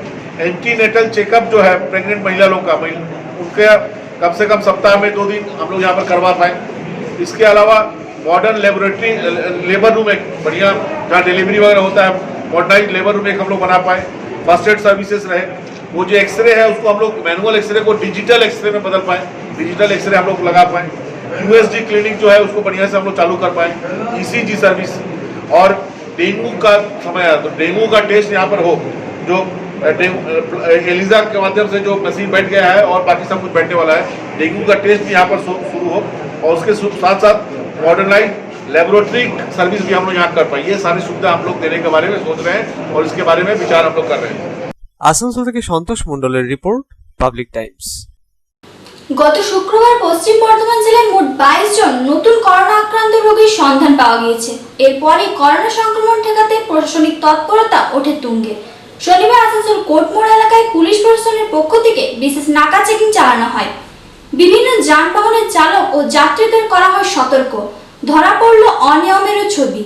G: एंटीनेटल चेकअप जो है प्रेग्नेंट महिला लोग का, उनके कम से कम सप्ताह में 2 दिन हम लोग यहाँ पर करवा पाएँ। इसके अलावा मॉडर्न लेबोरेटरी लेबर रूम एक बढ़िया, जहाँ डिलीवरी वगैरह होता है, मॉडर्नाइज लेबर रूम एक हम लोग बना पाएँ। फर्स्ट एड सर्विसेज रहे, वो जो एक्सरे है उसको हम लोग मैनुअल एक्सरे को डिजिटल एक्सरे में बदल पाएँ, डिजिटल एक्सरे हम लोग लगा पाएँ। USG क्लिनिक जो है उसको बढ़िया से हम लोग चालू कर पाएँ। ECG सर्विस, और डेंगू का समय आया तो डेंगू का टेस्ट यहाँ पर हो, जो एलिजा के माध्यम से जो मशीन बैठ गया है और बाकी सब कुछ बैठने वाला है, डेंगू का टेस्ट भी यहाँ पर शुरू हो, और उसके साथ साथ मॉडर्नाइज
J: लेबोरेटरी सर्विस भी हम लोग यहाँ कर पाए। ये सारी सुविधा हम लोग देने के बारे में सोच रहे हैं और इसके बारे में विचार हम लोग कर रहे हैं।
D: আসানসোল থেকে সন্তোষ মণ্ডলের রিপোর্ট, পাবলিক টাইমস।
E: গত শুক্রবার পশ্চিম বর্ধমান জেলায় মোট 22 জন নতুন করোনা আক্রান্ত রোগীর সন্ধান পাওয়া গিয়েছে। এরপরে করোনা সংক্রমণ ঠেকাতে প্রশাসনিক তৎপরতা ওঠে তুঙ্গে। শনিবার আসানসোল কোর্টমোড় এলাকায় পুলিশ প্রশাসনের পক্ষ থেকে বিশেষ নাকা চেকিং চালানো হয়। বিভিন্ন যানবাহনের চালক ও যাত্রীদের করা হয় সতর্ক। ধরা পড়ল অনিয়মেরও ছবি।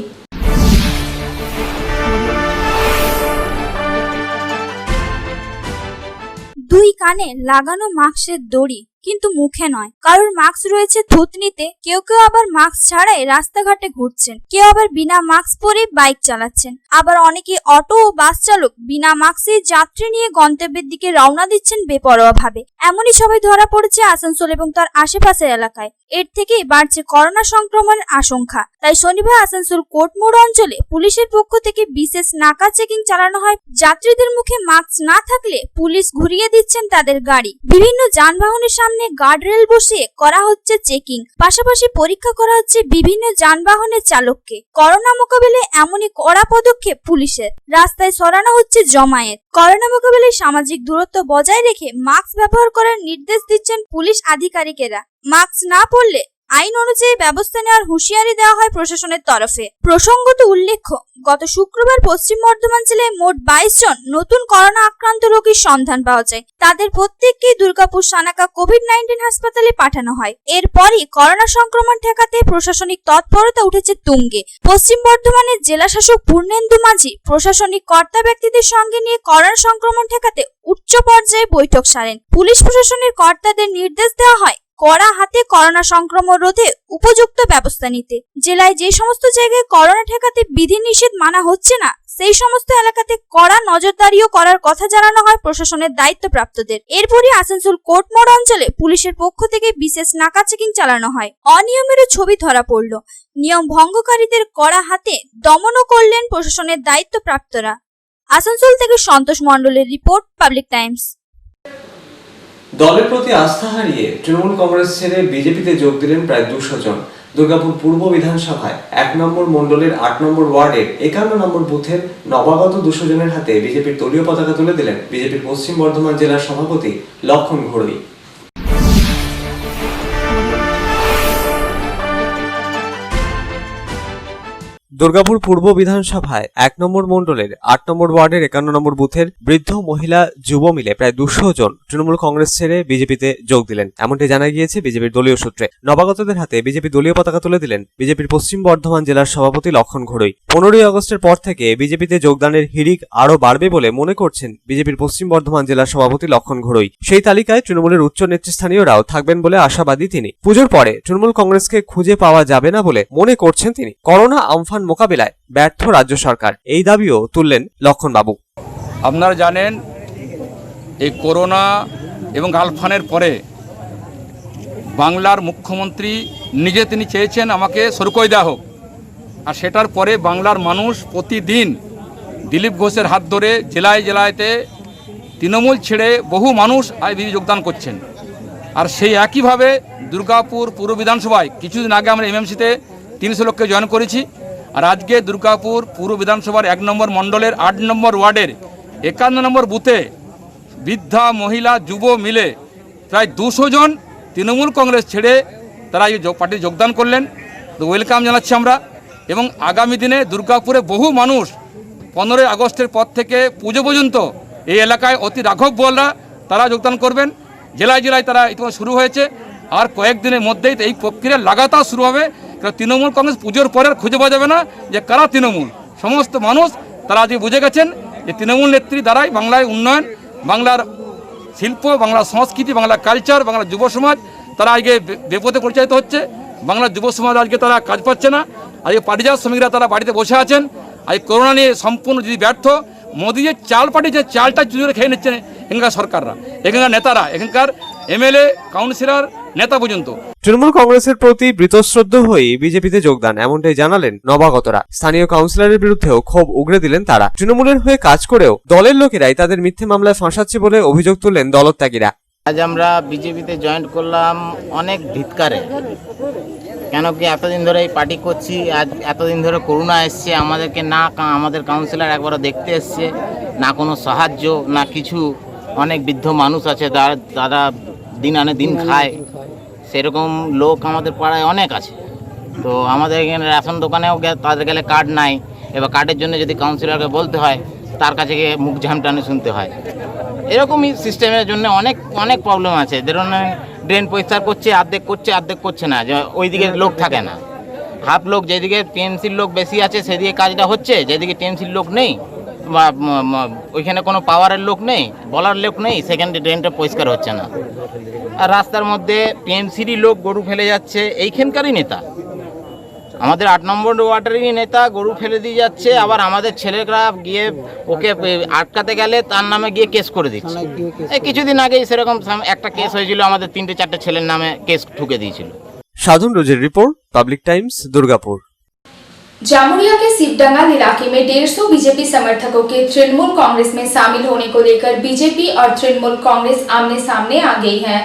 H: দুই কানে লাগানো মাস্কের দড়ি, কিন্তু মুখে নয়। কারোর মাস্ক রয়েছে থুতনিতে, কেউ কেউ আবার মাস্ক ছাড়াই রাস্তাঘাটে ঘুরছেন, কেউ আবার বিনা মাস্ক পরে বাইক চালাচ্ছেন, আবার অনেকে অটো ও বাস চালক বিনা মাস্কে যাত্রী নিয়ে গন্তব্যের দিকে রওনা দিচ্ছেন বেপরোয়া ভাবে। এমনই সবাই ধরা পড়েছে আসানসোল এবং তার আশেপাশের এলাকায়। এর থেকেই বাড়ছে করোনা সংক্রমণের আশঙ্কা। তাই শনিবার আসানসোল কোর্টমোড় অঞ্চলে পুলিশের পক্ষ থেকে বিশেষ নাকা চেকিং চালানো হয়। যাত্রীদের মুখে মাস্ক না থাকলে পুলিশ ঘুরিয়ে দিচ্ছেন তাদের গাড়ি। বিভিন্ন যানবাহনের সামনে গার্ডরেল বসিয়ে করা হচ্ছে চেকিং, পাশাপাশি পরীক্ষা করা হচ্ছে বিভিন্ন যানবাহনের চালককে। করোনা মোকাবিলায় এমনই কড়া পদক্ষেপ পুলিশের। রাস্তায় সরানো হচ্ছে জমায়েত। করোনা মোকাবিলায় সামাজিক দূরত্ব বজায় রেখে মাস্ক ব্যবহার করার নির্দেশ দিচ্ছেন পুলিশ আধিকারিকেরা। মাস্ক না পরলে আইন অনুযায়ী ব্যবস্থা নেওয়ার হুঁশিয়ারি দেওয়া হয় প্রশাসনের তরফে। প্রসঙ্গত উল্লেখ্য, গত শুক্রবার পশ্চিম বর্ধমান জেলায় মোট 22 জন নতুন করোনা আক্রান্ত রোগীর সন্ধান পাওয়া যায়। তাদের প্রত্যেককেই দুর্গাপুর সানাকা কোভিড-19 হাসপাতালে পাঠানো হয়। এরপরই করোনা সংক্রমণ ঠেকাতে প্রশাসনিক তৎপরতা উঠেছে তুঙ্গে। পশ্চিম বর্ধমানের জেলা শাসক পূর্ণেন্দু মাঝি প্রশাসনিক কর্তা ব্যক্তিদের সঙ্গে নিয়ে করোনা সংক্রমণ ঠেকাতে উচ্চ পর্যায়ে বৈঠক সারেন। পুলিশ প্রশাসনের কর্তাদের নির্দেশ দেওয়া হয় কড়া হাতে করোনা সংক্রমণ রোধে উপযুক্ত ব্যবস্থা নিতে। জেলায় যে সমস্ত জায়গায় করোনা ঠেকাতে বিধিনিষেধ মানা হচ্ছে না, সেই সমস্ত এলাকাতে কড়া নজরদারিও করার কথা জানানো হয় প্রশাসনের দায়িত্বপ্রাপ্তদের। এরপরই আসানসোল কোর্টমোড় অঞ্চলে পুলিশের পক্ষ থেকে বিশেষ নাকা চেকিং চালানো হয়। অনিয়মেরও ছবি ধরা পড়ল। নিয়ম ভঙ্গকারীদের কড়া হাতে দমনও করলেন প্রশাসনের দায়িত্বপ্রাপ্তরা। আসানসোল থেকে সন্তোষ মণ্ডলের রিপোর্ট, পাবলিক টাইমস।
B: দলের প্রতি আস্থা হারিয়ে তৃণমূল কংগ্রেস ছেড়ে বিজেপিতে যোগ দিলেন প্রায় 200 জন। দুর্গাপুর পূর্ব বিধানসভায় 1 নম্বর মণ্ডলের 8 নম্বর ওয়ার্ডের 51 নম্বর বুথের নবাগত 200 জনের হাতে বিজেপির দলীয় পতাকা তুলে দিলেন বিজেপির পশ্চিম বর্ধমান জেলার সভাপতি লক্ষণ ঘোড়ই।
D: দুর্গাপুর পূর্ব বিধানসভায় 1 নম্বর মণ্ডলের 8 নম্বর ওয়ার্ডের 51 নম্বর বুথের বৃদ্ধ, মহিলা, যুব মিলে প্রায় 200 জন তৃণমূল কংগ্রেস ছেড়ে বিজেপিতে যোগ দিলেন, এমনটি জানা গিয়েছে বিজেপির দলীয় সূত্রে। নবাগতদের হাতে বিজেপি দলীয় পতাকা তুলে দিলেন বিজেপির পশ্চিম বর্ধমান জেলার সভাপতি লক্ষণ ঘোড়ই। 15ই আগস্টের পর থেকে বিজেপিতে যোগদানের হিড়িক আরো বাড়বে বলে মনে করছেন বিজেপির পশ্চিম বর্ধমান জেলার সভাপতি লক্ষণ ঘোড়ই। সেই তালিকায় তৃণমূলের উচ্চ নেতৃস্থানীয়রাও থাকবেন বলে আশাবাদী তিনি। পুজোর পরে তৃণমূল কংগ্রেসকে খুঁজে পাওয়া যাবে না বলে মনে করছেন তিনি। করোনা আমফান মোকাবিলায় ব্যর্থ রাজ্য সরকার, এই দাবিও তুললেন লক্ষণবাবু।
T: আপনারা জানেন, এই করোনা এবং আমফানের পরে বাংলার মুখ্যমন্ত্রী নিজে তিনি চেয়েছেন আমাকে সরকই দেওয়া হোক, আর সেটার পরে বাংলার মানুষ প্রতিদিন দিলীপ ঘোষের হাত ধরে জেলায় জেলায়তে তৃণমূল ছেড়ে বহু মানুষ আইবিবি যোগদান করছেন। আর সেই একইভাবে দুর্গাপুর পূর্ব বিধানসভায় কিছুদিন আগে আমরা এমএমসিতে 300 লোককে জয়েন করেছি। আর আজকে দুর্গাপুর পূর্ব বিধানসভার 1 নম্বর মণ্ডলের 8 নম্বর ওয়ার্ডের 51 নম্বর বুথে বৃদ্ধা, মহিলা, যুব মিলে প্রায় 200 জন তৃণমূল কংগ্রেস ছেড়ে তারা এই পার্টিতে যোগদান করলেন। তো ওয়েলকাম জানাচ্ছি আমরা। এবং আগামী দিনে দুর্গাপুরে বহু মানুষ 15ই আগস্টের পর থেকে পুজো পর্যন্ত এই এলাকায় অতি রাঘব বোয়ালরা তারা যোগদান করবেন। জেলায় জেলায় তারা ইতিমধ্যে শুরু হয়েছে, আর কয়েকদিনের মধ্যেই এই প্রক্রিয়া লাগাতার শুরু হবে। তৃণমূল কংগ্রেস পুজোর পরে খুঁজে পাওয়া যাবে না যে কারা তৃণমূল। সমস্ত মানুষ তারা আজকে বুঝে গেছেন যে তৃণমূল নেত্রী দ্বারাই বাংলায় উন্নয়ন, বাংলার শিল্প, বাংলার সংস্কৃতি, বাংলার কালচার, বাংলার যুব সমাজ তারা আজকে বিপদে পরিচালিত হচ্ছে। বাংলার যুব সমাজ আজকে তারা কাজ পাচ্ছে না। আজকে পাটিজাত শ্রমিকরা তারা বাড়িতে বসে আছেন। আজ করোনা নিয়ে সম্পূর্ণ যদি ব্যর্থ, মোদী যে চাল পাটি যে চালটা চুরি করে খেয়ে নিচ্ছেন এখানকার সরকাররা, এখানকার নেতারা, এখানকার এমএলএ, কাউন্সিলর, নেতা পর্যন্ত।
D: তৃণমূল কংগ্রেসের প্রতি বীতশ্রদ্ধ হয়ে বিজেপিতে যোগদান, এমনটাই জানালেন নবাগতরা। স্থানীয় কাউন্সিলরের বিরুদ্ধেও ক্ষোভ উগরে দিলেন তারা। তৃণমূলের হয়ে কাজ করেও দলের লোকেরাই তাদের মিথ্যে মামলায় ফাঁসাচ্ছে বলে অভিযোগ তুললেন দলত্যাগীরা।
U: আজ আমরা বিজেপিতে জয়েন করলাম অনেক ধিক্কারে। কেন কি এতদিন ধরে এই পার্টি করছি, আজ এতদিন ধরে করোনা এসছে, আমাদেরকে না আমাদের কাউন্সিলর একবারও দেখতে এসছে, না কোনো সাহায্য না কিছু। অনেক বৃদ্ধ মানুষ আছে তারা দিন আনে দিন খায়, সেরকম লোক আমাদের পাড়ায় অনেক আছে। তো আমাদের এখানে রেশন দোকানেও তাদের গেলে কার্ড নাই, এবার কার্ডের জন্য যদি কাউন্সিলরকে বলতে হয় তার কাছে গিয়ে মুখ ঝামটানে শুনতে হয়। এরকমই সিস্টেমের জন্য অনেক অনেক প্রবলেম আছে। ধরুন ড্রেন পরিষ্কার করছে, অর্ধেক করছে না, যে ওইদিকে লোক থাকে না। হাফ লোক যেদিকে টিএমসির লোক বেশি আছে সেদিকে কাজটা হচ্ছে, যেদিকে টিএমসির লোক নেই বা ওইখানে কোনো পাওয়ারের লোক নেই, বলার লোক নেই, সেখানে ড্রেনটা পরিষ্কার হচ্ছে না। আর রাস্তার মধ্যে টিএমসিরই লোক গরু ফেলে যাচ্ছে, এইখানকারই নেতা, আমাদের 8 নম্বর ওয়ার্ডেরই নেতা গরু ফেলে দিয়ে যাচ্ছে। আবার আমাদের ছেলেরা গিয়ে ওকে আটকাতে গেলে তার নামে গিয়ে কেস করে দিচ্ছে। এই কিছুদিন আগেই সেরকম একটা কেস হয়েছিল, আমাদের 3-4 ছেলের নামে কেস ঠুকে দিয়েছিল।
D: সাধন রোজের রিपोर्ट, पब्लिक टाइम्स, दुर्गापुर।
E: जामुरिया के सिपडंगल इलाके में 150 बीजेपी समर्थकों के तृणमूल कांग्रेस में शामिल होने को लेकर बीजेपी और तृणमूल कांग्रेस आमने सामने आ गई है।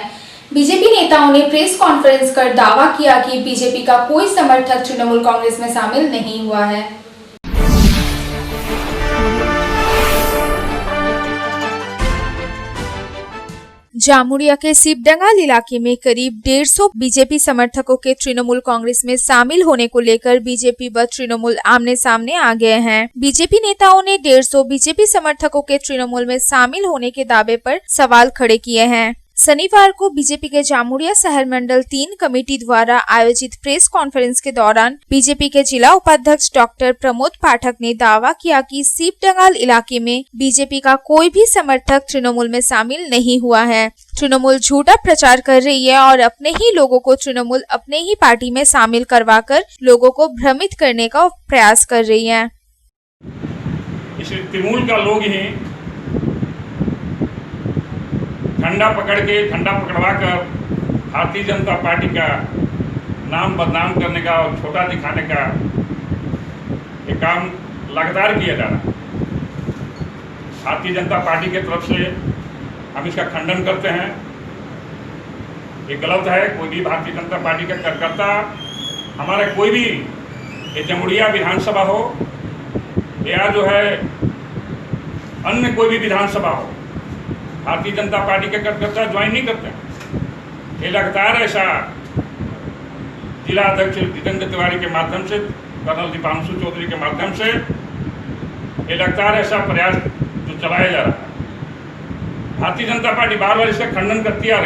E: बीजेपी नेताओं ने प्रेस कॉन्फ्रेंस कर दावा किया कि बीजेपी का कोई समर्थक तृणमूल कांग्रेस में शामिल नहीं हुआ है। जामुरिया के सिपडंगल इलाके में करीब 150 बीजेपी समर्थकों के तृणमूल कांग्रेस में शामिल होने को लेकर बीजेपी व तृणमूल आमने सामने आ गए हैं। बीजेपी नेताओं ने 150 बीजेपी समर्थकों के तृणमूल में शामिल होने के दावे पर सवाल खड़े किए हैं। शनिवार को बीजेपी के जामुरिया शहर मंडल 3 कमेटी द्वारा आयोजित प्रेस कॉन्फ्रेंस के दौरान बीजेपी के जिला उपाध्यक्ष डॉक्टर प्रमोद पाठक ने दावा किया कि सिपडंगल इलाके में बीजेपी का कोई भी समर्थक तृणमूल में शामिल नहीं हुआ है। तृणमूल झूठा प्रचार कर रही है और अपने ही लोगों को तृणमूल अपने ही पार्टी में शामिल करवाकर लोगों को भ्रमित करने का प्रयास कर रही है।
J: इस तृणमूल का लोग ही झंडा पकड़वा कर भारतीय जनता पार्टी का नाम बदनाम करने का और छोटा दिखाने का ये काम लगातार किया जा रहा है। भारतीय जनता पार्टी की तरफ से हम इसका खंडन करते हैं। ये गलत है। कोई भी भारतीय जनता पार्टी का कार्यकर्ता, हमारा कोई भी ये जमुरिया विधानसभा हो या जो है अन्य कोई भी विधानसभा हो, भारतीय जनता पार्टी के कार्यकर्ता ज्वाइन नहीं करते। ये लगातार ऐसा जिला अध्यक्ष जितेंद्र तिवारी के माध्यम से, कर्नल दीपांशु चौधरी के माध्यम से ये लगातार ऐसा प्रयास जो चलाया जा रहा है। भारतीय जनता पार्टी बार बार इसका खंडन करती है।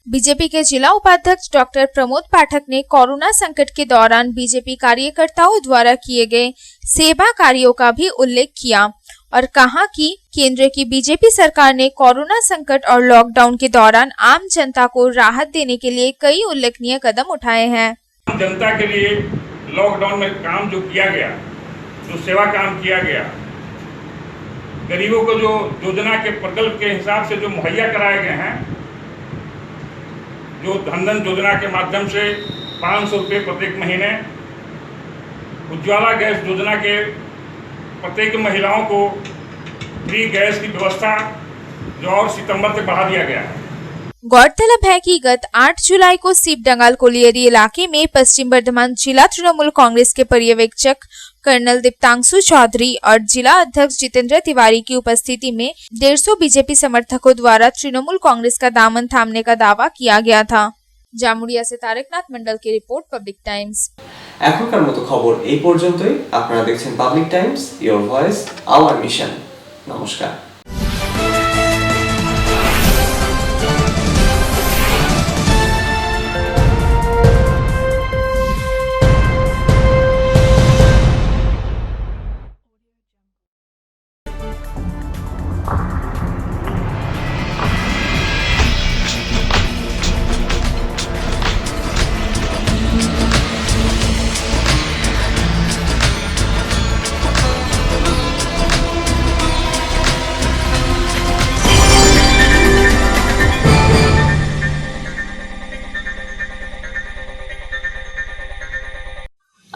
E: बीजेपी के जिला उपाध्यक्ष डॉक्टर प्रमोद पाठक ने कोरोना संकट के दौरान बीजेपी कार्यकर्ताओं द्वारा किए गए सेवा कार्यों का भी उल्लेख किया और कहा कि केंद्र की बीजेपी सरकार ने कोरोना संकट और लॉकडाउन के दौरान आम जनता को राहत देने के लिए कई उल्लेखनीय कदम उठाए हैं।
J: जनता के लिए लॉकडाउन में काम जो किया गया, जो सेवा काम किया गया, गरीबों को जो योजना के प्रकल्प के हिसाब से जो मुहैया कराए गए हैं, जो धन योजना के माध्यम से 500 रुपये प्रत्येक महीने, उज्ज्वला गैस योजना के प्रत्येक महिलाओं को फ्री गैस की व्यवस्था जो और सितंबर तक बढ़ा दिया गया है।
E: गौरतलब है कि गत 8 जुलाई को सिपडंगल कोलियरी इलाके में पश्चिम बर्धमान जिला तृणमूल कांग्रेस के पर्यवेक्षक कर्नल दीपांशु चौधरी और जिला अध्यक्ष जितेंद्र तिवारी की उपस्थिति में 150 बीजेपी समर्थकों द्वारा तृणमूल कांग्रेस का दामन थामने का दावा किया गया था। জামুরিয়া से तारकनाथ मंडल की रिपोर्ट, पब्लिक टाइम्स।
B: এখনকার মতো খবর এই পর্যন্তই। আপনারা দেখছেন public Times, your voice hour mission. নমস্কার।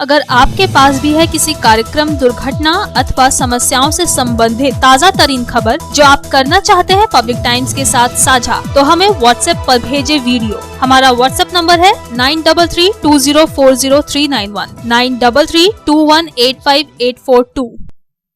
A: अगर आपके पास भी है किसी कार्यक्रम, दुर्घटना अथवा समस्याओं से संबंधित ताज़ा तरीन खबर जो आप करना चाहते हैं पब्लिक टाइम्स के साथ साझा, तो हमें व्हाट्सएप पर भेजे वीडियो। हमारा व्हाट्सएप नंबर है 9332040391 9332185842।